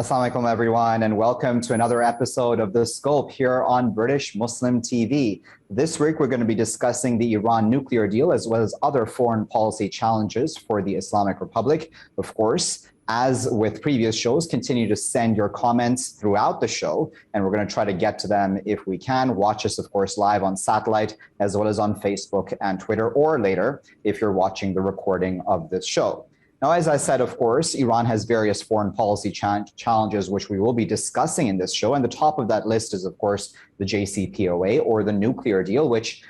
Assalamu alaikum, everyone, and welcome to another episode of The Scope here on British Muslim TV. This week, we're going to be discussing the Iran nuclear deal as well as other foreign policy challenges for the Islamic Republic. Of course, as with previous shows, continue to send your comments throughout the show, and we're going to try to get to them if we can. Watch us, of course, live on satellite as well as on Facebook and Twitter, or later if you're watching the recording of this show. Now, as I said, of course, Iran has various foreign policy challenges, which we will be discussing in this show. And the top of that list is, of course, the JCPOA, or the nuclear deal, which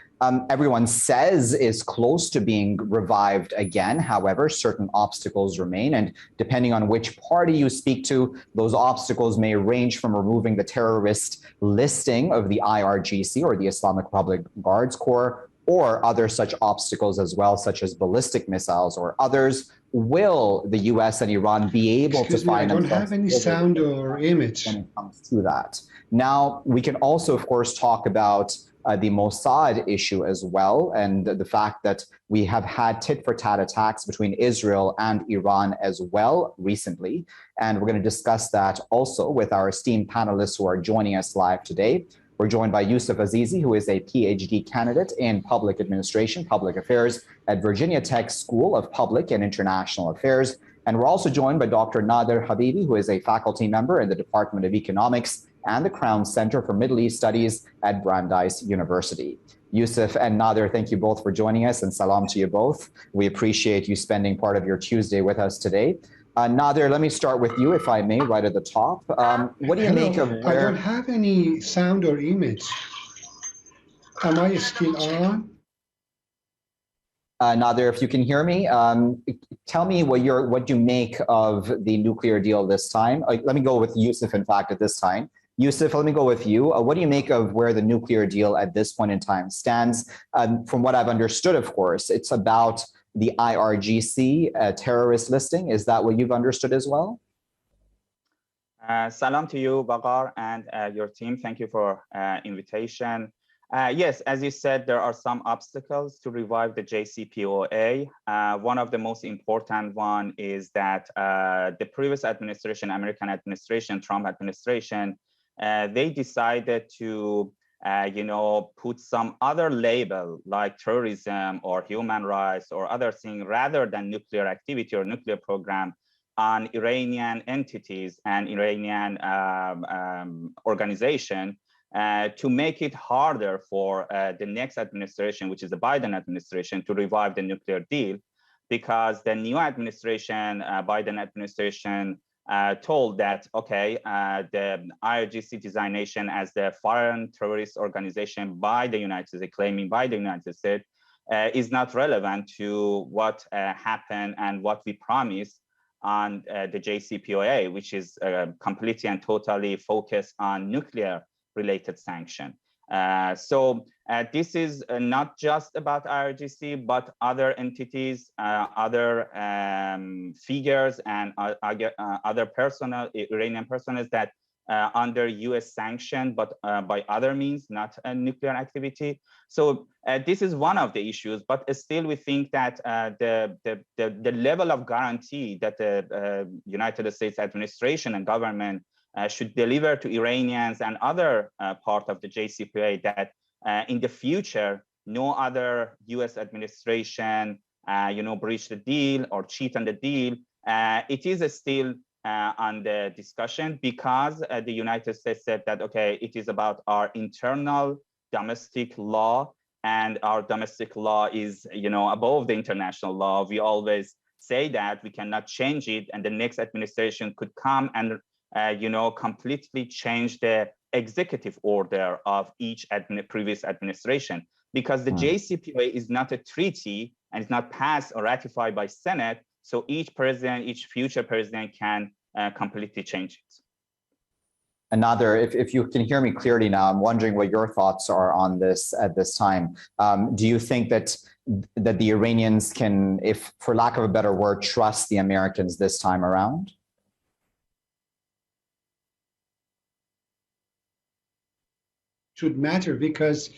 everyone says is close to being revived again. However, certain obstacles remain. And depending on which party you speak to, those obstacles may range from removing the terrorist listing of the IRGC, or the Islamic Republic Guards Corps, or other such obstacles as well, such as ballistic missiles or others. Will the US and Iran be able to find themselves? I don't have any sound or image when it comes to that. Now, we can also, of course, talk about the Mossad issue as well, and the fact that we have had tit-for-tat attacks between Israel and Iran as well recently. And we're going to discuss that also with our esteemed panelists who are joining us live today. We're joined by Yousof Azizi, who is a PhD candidate in public administration, public affairs at Virginia Tech School of Public and International Affairs. And we're also joined by Dr. Nader Habibi, who is a faculty member in the Department of Economics and the Crown Center for Middle East Studies at Brandeis University. Yousof and Nader, thank you both for joining us, and salam to you both. We appreciate you spending part of your Tuesday with us today. Nader, let me start with you, if I may, right at the top. What do you make of I don't have any sound or image. Am I still on? Nader, if you can hear me, tell me what you make of the nuclear deal this time. Let me go with Yousof, in fact, at this time. Yousof, let me go with you. What do you make of where the nuclear deal at this point in time stands? From what I've understood, of course, it's about the IRGC terrorist listing. Is that what you've understood as well? Salam to you, Waqar, and your team. Thank you for invitation. Yes, as you said, there are some obstacles to revive the JCPOA. One of the most important one is that the previous administration, American administration, Trump administration, they decided to put some other label like terrorism or human rights or other thing rather than nuclear activity or nuclear program on Iranian entities and Iranian organization to make it harder for the next administration, which is the Biden administration, to revive the nuclear deal, because the new administration, Biden administration, told that, okay, the IRGC designation as the foreign terrorist organization by the United States, claiming by the United States, is not relevant to what happened and what we promised on the JCPOA, which is completely and totally focused on nuclear-related sanction. So this is not just about IRGC, but other entities, other figures, and other personnel, Iranian personnel that under US sanction, but by other means, not nuclear activity. So this is one of the issues, but still we think that the level of guarantee that the United States administration and government should deliver to Iranians and other part of the JCPOA, that in the future, no other US administration, breach the deal or cheat on the deal. It is still on the discussion, because the United States said that, okay, it is about our internal domestic law, and our domestic law is, above the international law. We always say that we cannot change it, and the next administration could come and completely change the executive order of each previous administration, because the JCPOA is not a treaty and it's not passed or ratified by Senate. So each president, each future president can completely change it. Nader, if you can hear me clearly now, I'm wondering what your thoughts are on this at this time. Do you think that the Iranians can, if for lack of a better word, trust the Americans this time around? Should matter, because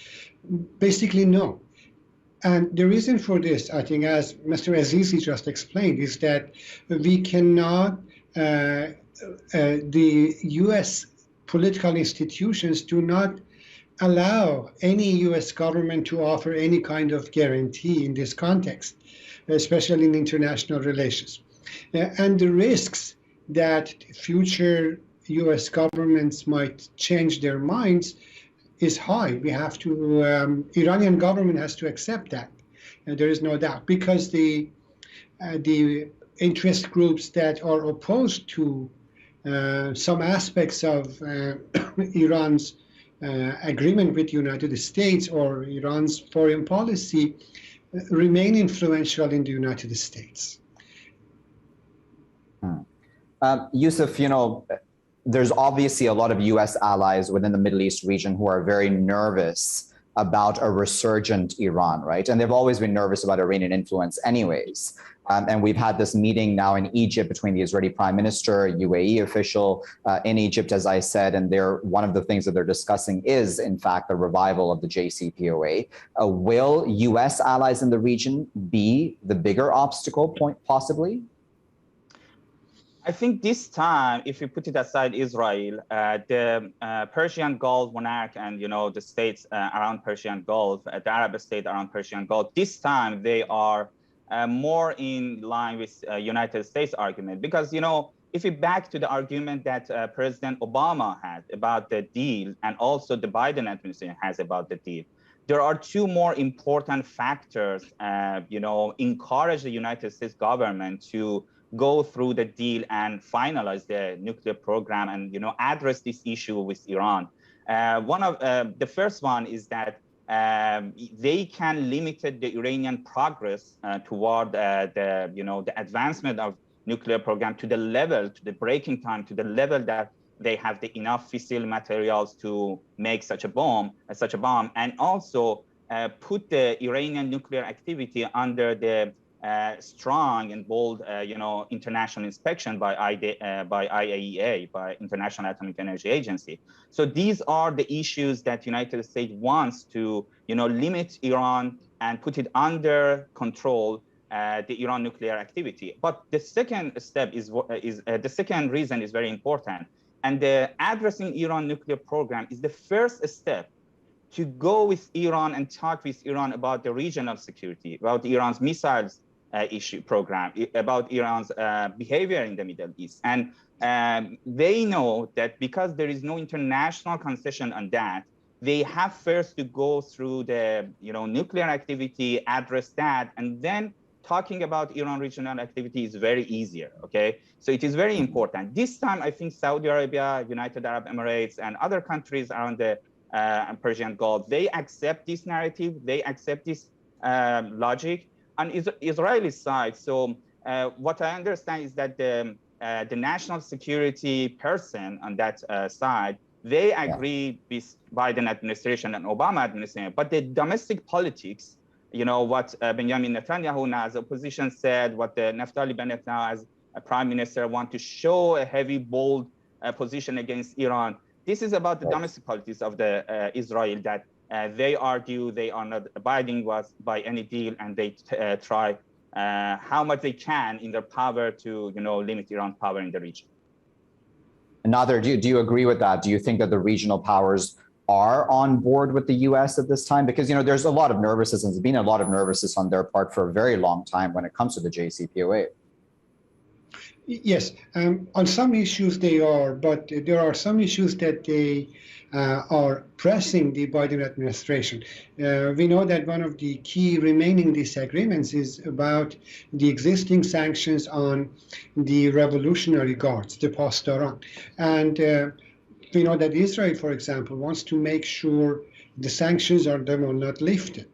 basically no. And the reason for this, I think, as Mr. Azizi just explained, is that we cannot the U.S. political institutions do not allow any U.S. government to offer any kind of guarantee in this context, especially in international relations. And the risks that future U.S. governments might change their minds is high. We have to, Iranian government has to accept that. There is no doubt, because the interest groups that are opposed to some aspects of Iran's agreement with the United States or Iran's foreign policy remain influential in the United States. Yousof, there's obviously a lot of U.S. allies within the Middle East region who are very nervous about a resurgent Iran, right? And they've always been nervous about Iranian influence anyways. And we've had this meeting now in Egypt between the Israeli prime minister, UAE official in Egypt, as I said, and one of the things that they're discussing is, in fact, the revival of the JCPOA. Will U.S. allies in the region be the bigger obstacle point, possibly? I think this time, if we put it aside Israel, the Persian Gulf monarch and the states around Persian Gulf, the Arab state around Persian Gulf, this time they are more in line with United States argument. Because if we back to the argument that President Obama had about the deal, and also the Biden administration has about the deal, there are two more important factors, encourage the United States government to go through the deal and finalize the nuclear program and address this issue with Iran. One of the first one is that they can limit the Iranian progress toward the advancement of nuclear program to the breaking time, to the level that they have enough fissile materials to make such a bomb, and also put the Iranian nuclear activity under the strong and bold, international inspection by IAEA, by International Atomic Energy Agency. So these are the issues that United States wants to, limit Iran and put it under control, the Iran nuclear activity. But the second step is the second reason is very important, and addressing Iran nuclear program is the first step to go with Iran and talk with Iran about the regional security, about Iran's missiles issue program, about Iran's behavior in the Middle East. And they know that because there is no international concession on that, they have first to go through the nuclear activity, address that, and then talking about Iran regional activity is very easier, okay? So it is very important. This time, I think Saudi Arabia, United Arab Emirates, and other countries around the Persian Gulf, they accept this narrative, they accept this logic. On Israeli side, so what I understand is that the national security person on that side, they agree with Biden administration and Obama administration, but the domestic politics, what Benjamin Netanyahu now as opposition said, what the Naftali Bennett now as a prime minister want to show a heavy, bold position against Iran. This is about the domestic politics of the Israel, that they argue they are not abiding by any deal, and they try how much they can in their power to limit Iran's power in the region. Nader, do you agree with that? Do you think that the regional powers are on board with the U.S. at this time? Because there's a lot of nervousness, and there's been a lot of nervousness on their part for a very long time when it comes to the JCPOA. Yes, on some issues they are, but there are some issues that they are pressing the Biden administration. We know that one of the key remaining disagreements is about the existing sanctions on the Revolutionary Guards, the Pasdaran. And we know that Israel, for example, wants to make sure the sanctions are not lifted.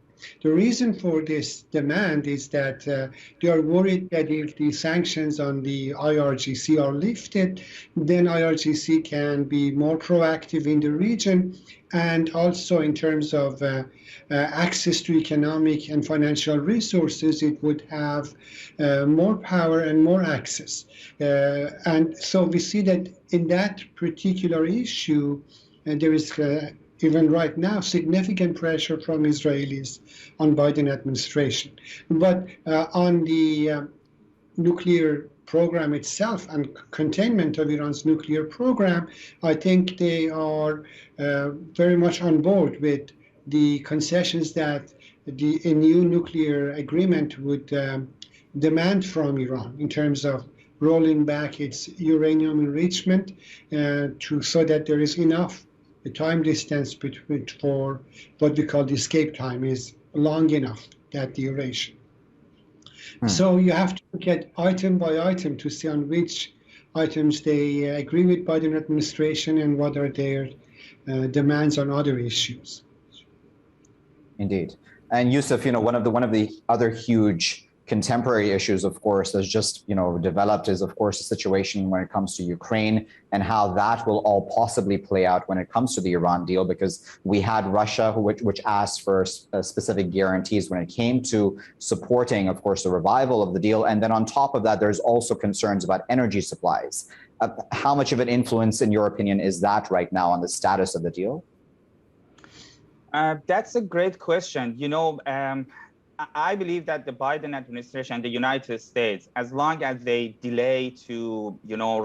The reason for this demand is that they are worried that if the sanctions on the IRGC are lifted, then IRGC can be more proactive in the region, and also in terms of access to economic and financial resources, it would have more power and more access. And so we see that in that particular issue, there is even right now, significant pressure from Israelis on Biden administration. But on the nuclear program itself and containment of Iran's nuclear program, I think they are very much on board with the concessions that a new nuclear agreement would demand from Iran in terms of rolling back its uranium enrichment so that there is enough. The time distance between for what we call the escape time is long enough, that duration. So you have to look at item by item to see on which items they agree with Biden administration and what are their demands on other issues. Indeed. And Yousof, one of the other huge contemporary issues, of course, that's just developed is, of course, the situation when it comes to Ukraine and how that will all possibly play out when it comes to the Iran deal, because we had Russia, which asked for specific guarantees when it came to supporting, of course, the revival of the deal. And then on top of that, there's also concerns about energy supplies. How much of an influence, in your opinion, is that right now on the status of the deal? That's a great question. I believe that the Biden administration, the United States, as long as they delay to,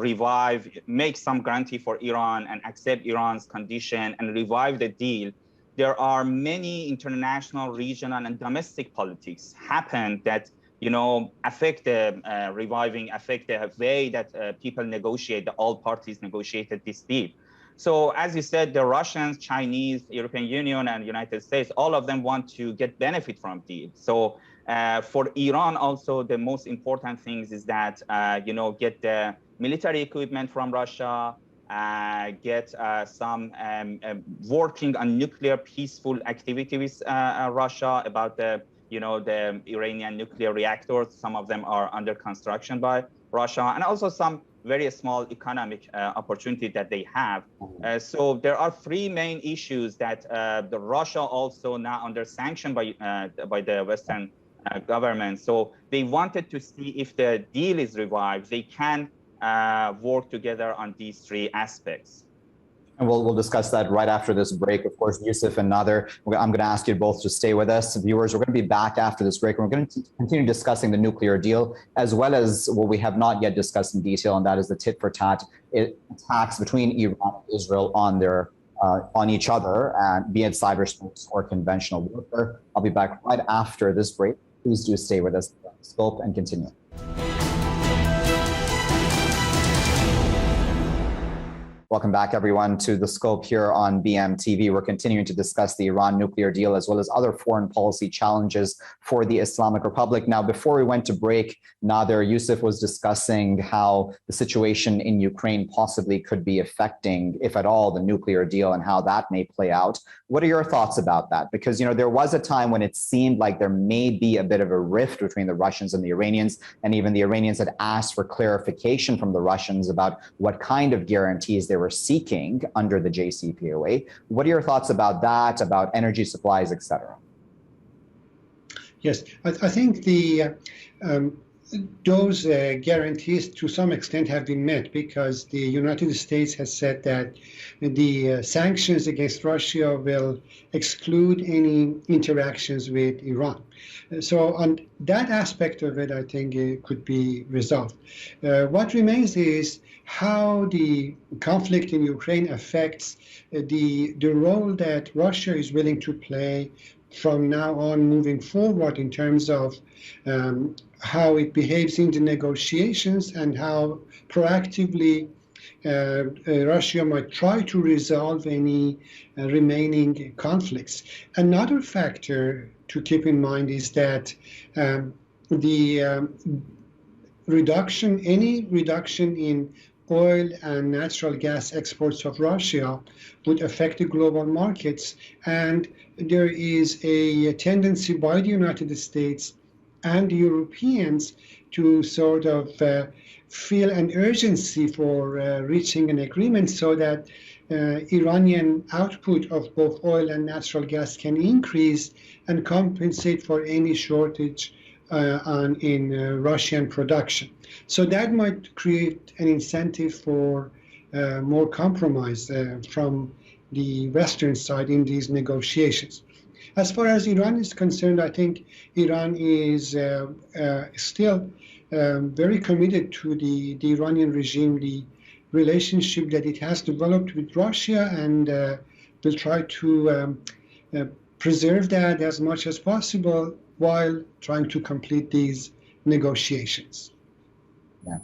revive, make some guarantee for Iran and accept Iran's condition and revive the deal, there are many international, regional, and domestic politics happen that, affect the affect the way that people negotiate, all parties negotiated this deal. So as you said, the Russians, Chinese, European Union, and United States, all of them want to get benefit from deal. So for Iran also, the most important things is that, get the military equipment from Russia, get some working on nuclear peaceful activity with Russia about the Iranian nuclear reactors. Some of them are under construction by Russia, and also some very small economic opportunity that they have. So there are three main issues that the Russia also now under sanction by the Western government. So they wanted to see if the deal is revived, they can work together on these three aspects. And we'll discuss that right after this break. Of course, Yousof and Nader, I'm going to ask you both to stay with us. Viewers, we're going to be back after this break. We're going to continue discussing the nuclear deal, as well as what we have not yet discussed in detail, and that is the tit-for-tat attacks between Iran and Israel on each other, be it cyberspace or conventional warfare. I'll be back right after this break. Please do stay with us. Scope and continue. Welcome back, everyone, to The Scope here on BMTV. We're continuing to discuss the Iran nuclear deal as well as other foreign policy challenges for the Islamic Republic. Now, before we went to break, Nader, Yousof was discussing how the situation in Ukraine possibly could be affecting, if at all, the nuclear deal and how that may play out. What are your thoughts about that? Because, there was a time when it seemed like there may be a bit of a rift between the Russians and the Iranians, and even the Iranians had asked for clarification from the Russians about what kind of guarantees they were seeking under the JCPOA. What are your thoughts about that, about energy supplies, et cetera? Yes, I think those guarantees to some extent have been met, because the United States has said that the sanctions against Russia will exclude any interactions with Iran. So on that aspect of it, I think it could be resolved. What remains is how the conflict in Ukraine affects the role that Russia is willing to play from now on moving forward in terms of how it behaves in the negotiations and how proactively Russia might try to resolve any remaining conflicts. Another factor to keep in mind is that the any reduction in oil and natural gas exports of Russia would affect the global markets. And there is a tendency by the United States and the Europeans to sort of feel an urgency for reaching an agreement so that Iranian output of both oil and natural gas can increase and compensate for any shortage in Russian production. So that might create an incentive for more compromise from the Western side in these negotiations. As far as Iran is concerned, I think Iran is still very committed to the Iranian regime, the relationship that it has developed with Russia, and will try to preserve that as much as possible while trying to complete these negotiations. Yeah.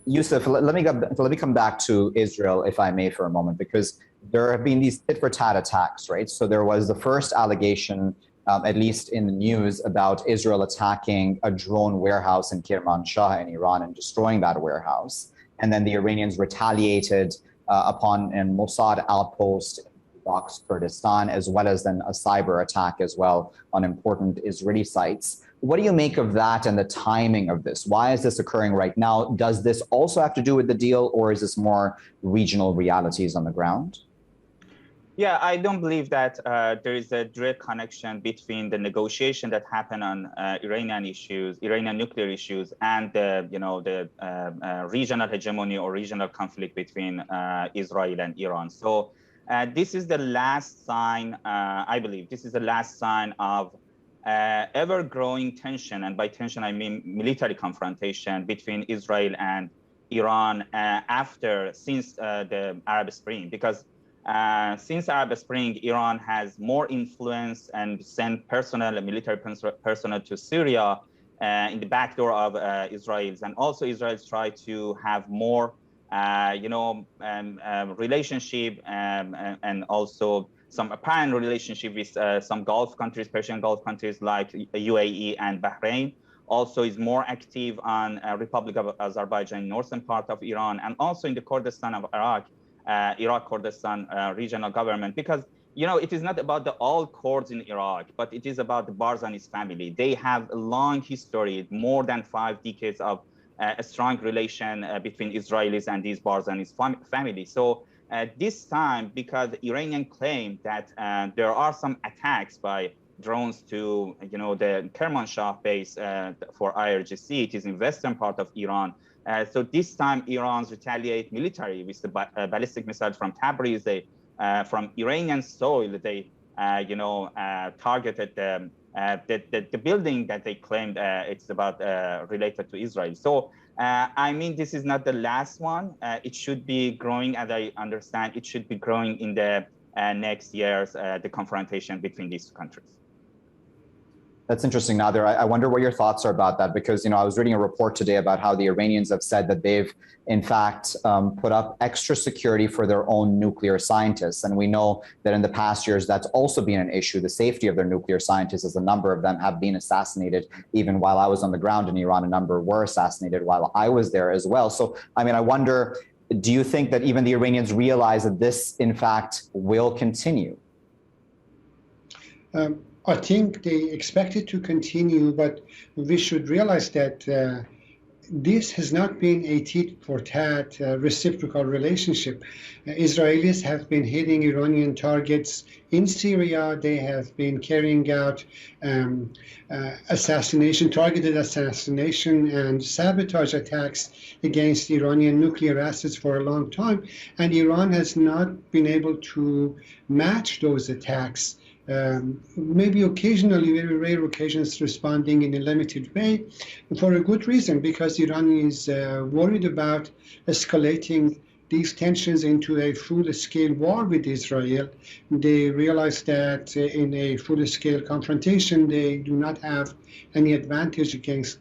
Yousof, let me come back to Israel, if I may, for a moment, because there have been these tit-for-tat attacks, right? So there was the first allegation, at least in the news, about Israel attacking a drone warehouse in Kermanshah in Iran and destroying that warehouse. And then the Iranians retaliated upon a Mossad outpost in Kurdistan, as well as then a cyber attack as well on important Israeli sites. What do you make of that and the timing of this? Why is this occurring right now? Does this also have to do with the deal, or is this more regional realities on the ground? Yeah, I don't believe that there is a direct connection between the negotiation that happened on Iranian issues, Iranian nuclear issues, and the regional hegemony or regional conflict between Israel and Iran. So this is the last sign, I believe, this is the last sign of ever-growing tension, and by tension I mean military confrontation between Israel and Iran since the Arab Spring, because since Arab Spring, Iran has more influence and sent military personnel to Syria in the back door of Israel's, and also Israel's try to have more, relationship and also some apparent relationship with some Gulf countries, Persian Gulf countries like UAE and Bahrain. Also is more active on Republic of Azerbaijan, northern part of Iran, and also in the Kurdistan of Iraq Kurdistan regional government, because it is not about all Kurds in Iraq, but it is about the Barzanis family. They have a long history, more than 5 decades of a strong relation between Israelis and these Barzanis family. So this time, because the Iranian claim that there are some attacks by drones to the Kermanshah base for IRGC, it is in western part of Iran. So this time, Iran's retaliate military with the ballistic missiles from Tabriz. From Iranian soil, they targeted the building that they claimed it's about related to Israel. So I mean, this is not the last one. It should be growing, as I understand. It should be growing in the next years, the confrontation between these two countries. That's interesting, Nader. I wonder what your thoughts are about that, because I was reading a report today about how the Iranians have said that they've, in fact, put up extra security for their own nuclear scientists. And we know that in the past years, that's also been an issue, the safety of their nuclear scientists, as a number of them have been assassinated. Even while I was on the ground in Iran, a number were assassinated while I was there as well. So, I mean, I wonder, do you think that even the Iranians realize that this, in fact, will continue? I think they expect it to continue, but we should realize that this has not been a tit-for-tat reciprocal relationship. Israelis have been hitting Iranian targets in Syria. They have been carrying out targeted assassination and sabotage attacks against Iranian nuclear assets for a long time. And Iran has not been able to match those attacks. Maybe occasionally, very rare occasions, responding in a limited way, for a good reason, because Iran is worried about escalating these tensions into a full-scale war with Israel. They realize that in a full-scale confrontation, they do not have any advantage against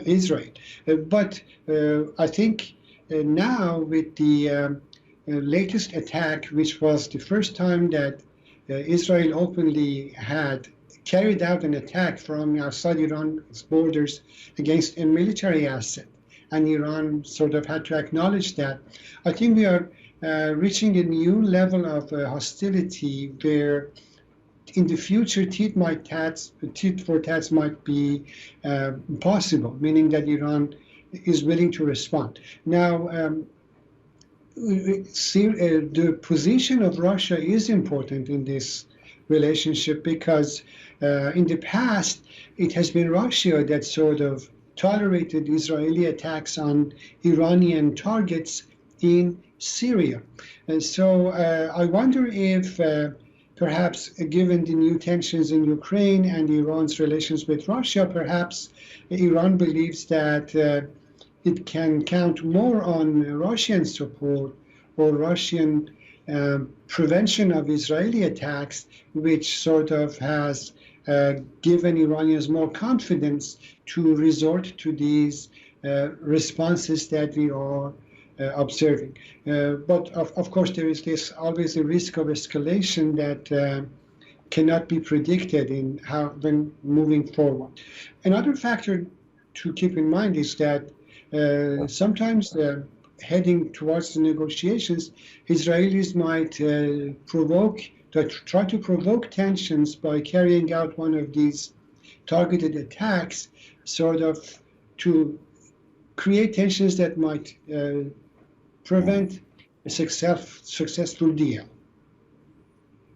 Israel. But I think now with the latest attack, which was the first time that Israel openly had carried out an attack from outside Iran's borders against a military asset, and Iran sort of had to acknowledge that. I think we are reaching a new level of hostility where in the future tit-for-tats might be possible, meaning that Iran is willing to respond. Now, the position of Russia is important in this relationship, because in the past it has been Russia that sort of tolerated Israeli attacks on Iranian targets in Syria. And so I wonder if perhaps given the new tensions in Ukraine and Iran's relations with Russia, perhaps Iran believes that it can count more on Russian support or Russian prevention of Israeli attacks, which sort of has given Iranians more confidence to resort to these responses that we are observing. But of course, there is always a risk of escalation that cannot be predicted when moving forward. Another factor to keep in mind is that sometimes heading towards the negotiations, Israelis might try to provoke tensions by carrying out one of these targeted attacks, sort of to create tensions that might prevent a successful deal.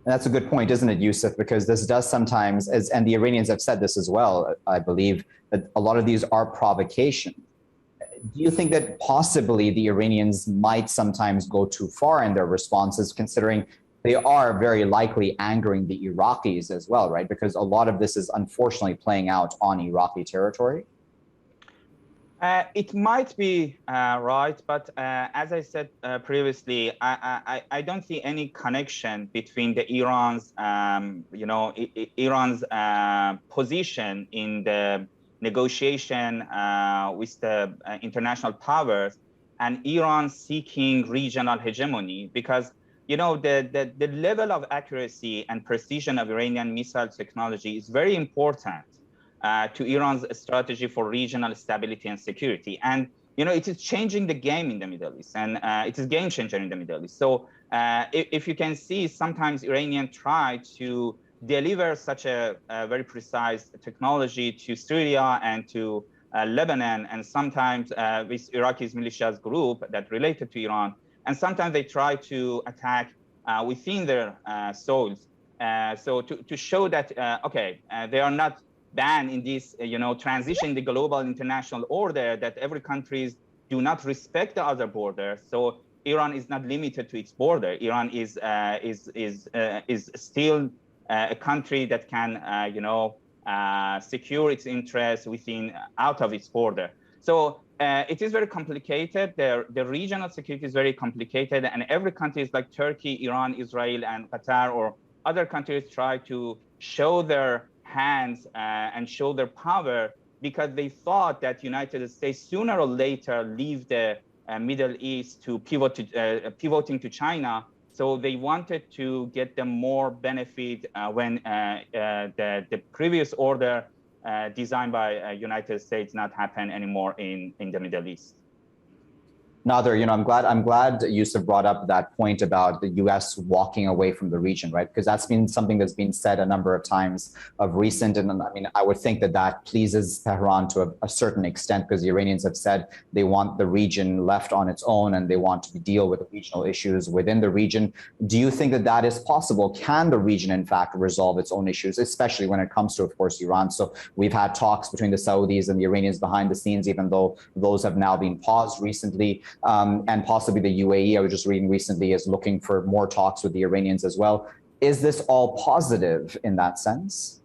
That's a good point, isn't it, Yousof? Because this does sometimes, and the Iranians have said this as well, I believe, that a lot of these are provocation. Do you think that possibly the Iranians might sometimes go too far in their responses, considering they are very likely angering the Iraqis as well, right? Because a lot of this is unfortunately playing out on Iraqi territory. It might be right, but as I said previously, I don't see any connection between Iran's position in the negotiation with the international powers and Iran seeking regional hegemony, because the level of accuracy and precision of Iranian missile technology is very important to Iran's strategy for regional stability and security. And, it is changing the game in the Middle East, and it is a game changer in the Middle East. So if you can see, sometimes Iranians try to deliver such a very precise technology to Syria and to Lebanon, and sometimes with Iraqi militias group that related to Iran, and sometimes they try to attack within their soils. So to show that, they are not banned in this, transition in the global international order, that every countries do not respect the other border. So Iran is not limited to its border. Iran is still a country that can, secure its interests out of its border. So it is very complicated. The regional security is very complicated, and every country is like Turkey, Iran, Israel, and Qatar, or other countries try to show their hands and show their power, because they thought that United States sooner or later leave the Middle East to pivoting to China. So they wanted to get them more benefit when the previous order designed by United States not happen anymore in the Middle East. Nader, I'm glad Yousof brought up that point about the U.S. walking away from the region, right? Because that's been something that's been said a number of times of recent. And I mean, I would think that pleases Tehran to a certain extent, because the Iranians have said they want the region left on its own and they want to deal with the regional issues within the region. Do you think that is possible? Can the region, in fact, resolve its own issues, especially when it comes to, of course, Iran? So we've had talks between the Saudis and the Iranians behind the scenes, even though those have now been paused recently. And possibly the UAE, I was just reading recently, is looking for more talks with the Iranians as well. Is this all positive in that sense?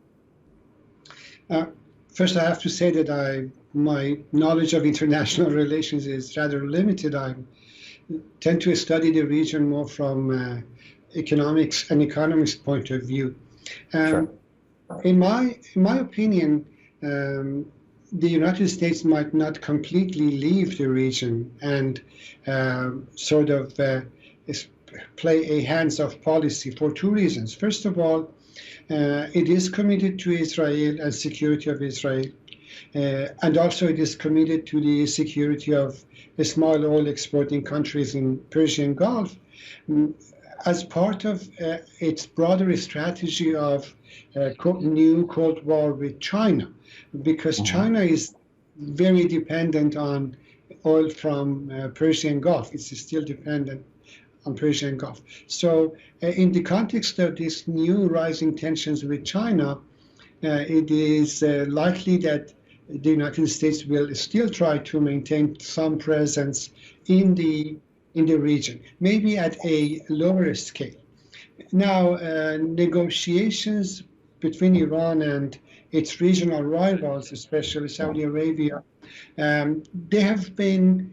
First, I have to say that my knowledge of international relations is rather limited. I tend to study the region more from economics and economist point of view. Sure. In my opinion, the United States might not completely leave the region and play a hands-off policy for two reasons. First of all, it is committed to Israel and security of Israel, and also it is committed to the security of the small oil exporting countries in Persian Gulf as part of its broader strategy of new Cold War with China, because China is very dependent on oil from Persian Gulf. It's still dependent on Persian Gulf. So in the context of these new rising tensions with China, it is likely that the United States will still try to maintain some presence in the region, maybe at a lower scale. Now, negotiations between Iran and its regional rivals, especially Saudi Arabia, they have been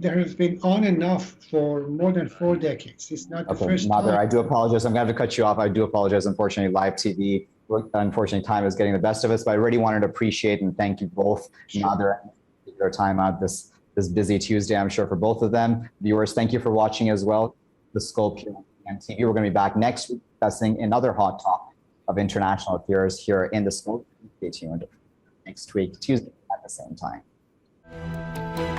there have been on and off for more than 4 decades. It's not the Okay, first Nader, time. I do apologize. I'm going to have to cut you off. I do apologize. Unfortunately, live TV, unfortunately, time is getting the best of us. But I really wanted to appreciate and thank you both, Nader, and your time out this busy Tuesday, I'm sure, for both of them. Viewers, thank you for watching as well. The Scope here on TV. We're going to be back next week discussing another hot topic of international affairs here in the Scope. Stay tuned next week, Tuesday at the same time.